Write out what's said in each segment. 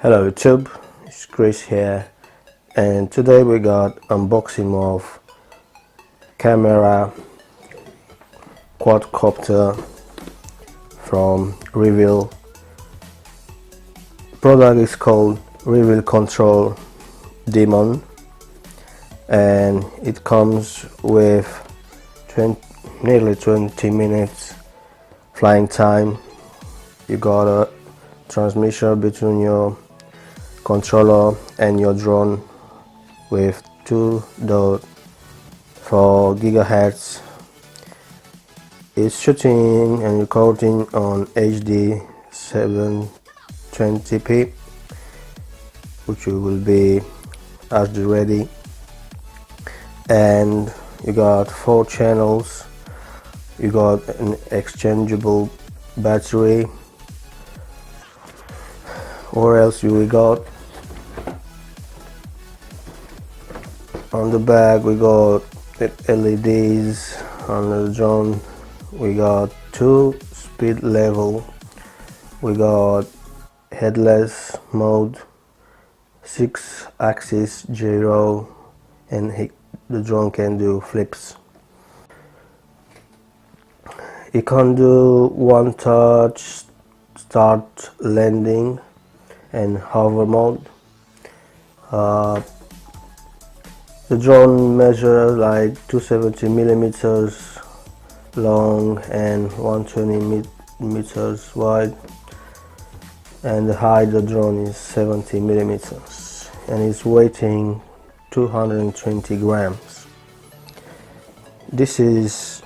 Hello YouTube, it's Chris here, and today we got unboxing of camera quadrocopter from Revell. Product is called Revell Control Demon, and it comes with nearly 20 minutes flying time. You got a transmission between your controller and your drone with 2.4 gigahertz. It's shooting and recording on HD 720p, which will be HD ready, and you got 4 channels. You got an exchangeable battery. What else we got? On the back we got LEDs. On the drone we got 2 speed level. We got headless mode, 6 axis gyro, and the drone can do flips. It can do one touch, start, landing, and hover mode. The drone measures like 270 millimeters long and 120 meters wide, and the height of the drone is 70 millimeters, and it's weighing 220 grams. This is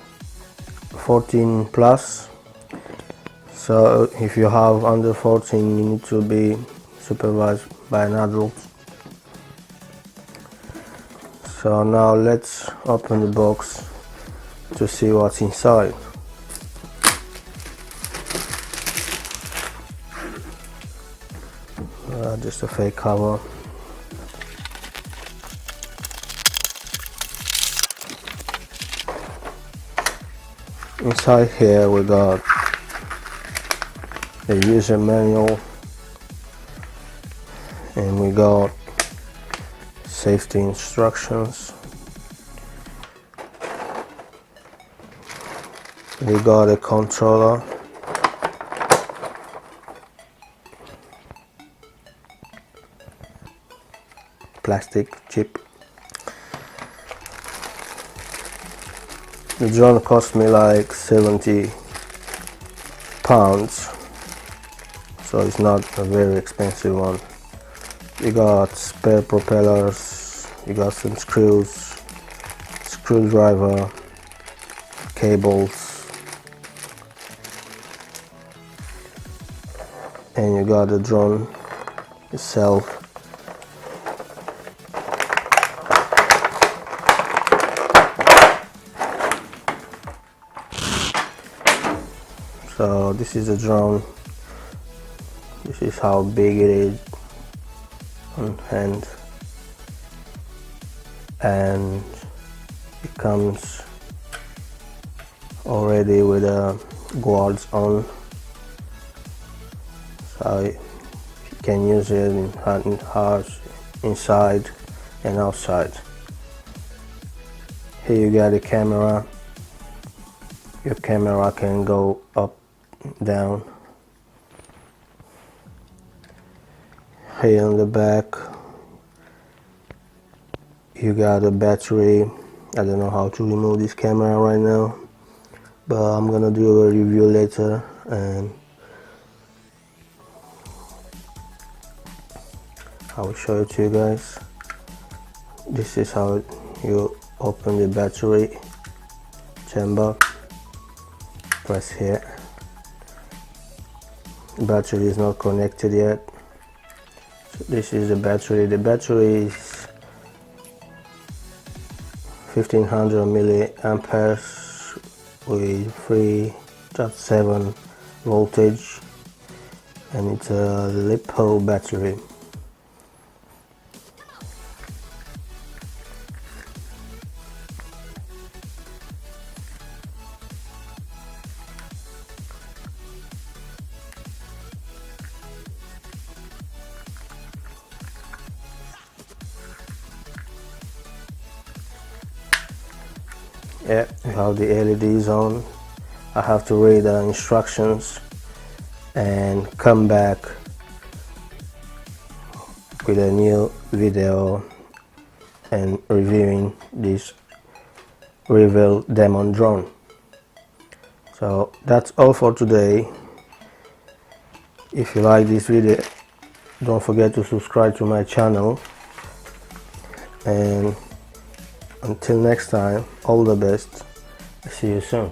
14 plus, so if you have under 14 you need to be supervised by an adult. So now let's open the box to see what's inside. Just a fake cover. Inside here we got the user manual, and we got safety instructions. We got a controller, plastic chip. The drone cost me like 70 pounds, so it's not a very expensive one. You got spare propellers, you got some screws, screwdriver, cables, and you got the drone itself. So this is the drone. This is how big it is on hand, and it comes already with a guards on, so you can use it in house, inside and outside. Here you got a camera. Your camera can go up, down. Here on the back you got a battery. I don't know how to remove this camera right now, but I'm gonna do a review later, and I will show it to you guys. This is how you open the battery chamber. Press here. The battery is not connected yet. So this is the battery. The battery is 1500 milliamperes with 3.7 voltage, and it's a LiPo battery. Yeah, we have the LEDs on. I have to read the instructions and come back with a new video and reviewing this Revell Demon drone. So that's all for today. If you like this video, don't forget to subscribe to my channel, and until next time, all the best. See you soon.